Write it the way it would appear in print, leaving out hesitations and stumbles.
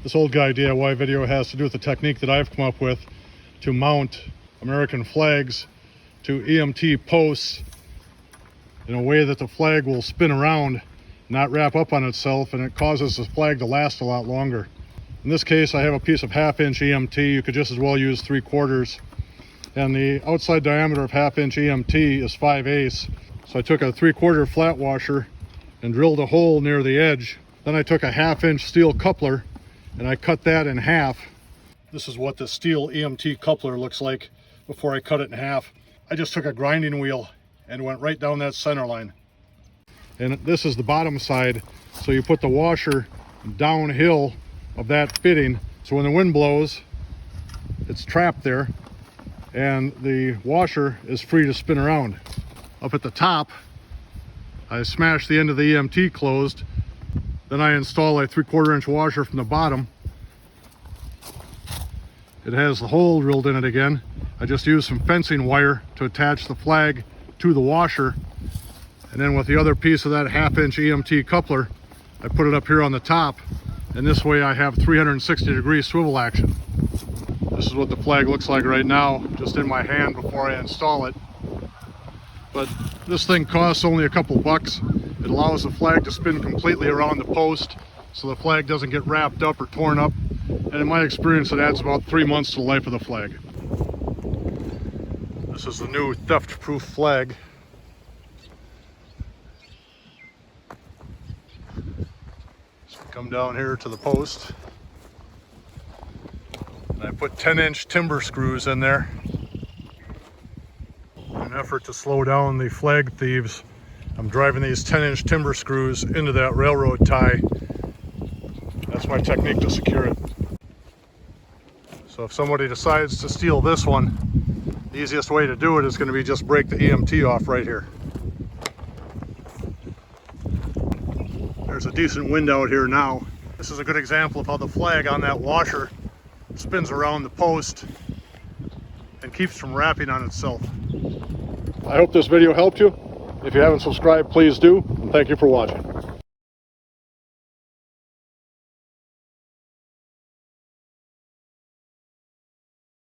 This old guy DIY video has to do with the technique that I've come up with to mount American flags to EMT posts in a way that the flag will spin around, not wrap up on itself, and it causes the flag to last a lot longer. In this case, I have a piece of 1/2-inch EMT. You could just as well use 3/4, and the outside diameter of 1/2-inch EMT is 5/8. So I took a 3/4 flat washer and drilled a hole near the edge. Then I took a 1/2-inch steel coupler and I cut that in half. This is what the steel EMT coupler looks like before I cut it in half. I just took a grinding wheel and went right down that center line. And this is the bottom side, so you put the washer downhill of that fitting, so when the wind blows, it's trapped there and the washer is free to spin around. Up at the top, I smash the end of the EMT closed. Then I install a 3/4-inch washer from the bottom. It has the hole drilled in it again. I just use some fencing wire to attach the flag to the washer. And then with the other piece of that 1/2-inch EMT coupler, I put it up here on the top. And this way I have 360-degree swivel action. This is what the flag looks like right now, just in my hand before I install it. But this thing costs only a couple bucks. It allows the flag to spin completely around the post so the flag doesn't get wrapped up or torn up. And in my experience, it adds about 3 months to the life of the flag. This is the new theft-proof flag. So I come down here to the post and I put 10-inch timber screws in there in an effort to slow down the flag thieves. I'm driving these 10-inch timber screws into that railroad tie. That's my technique to secure it. So if somebody decides to steal this one, the easiest way to do it is going to be just break the EMT off right here. There's a decent wind out here now. This is a good example of how the flag on that washer spins around the post and keeps from wrapping on itself. I hope this video helped you. If you haven't subscribed, please do, and thank you for watching.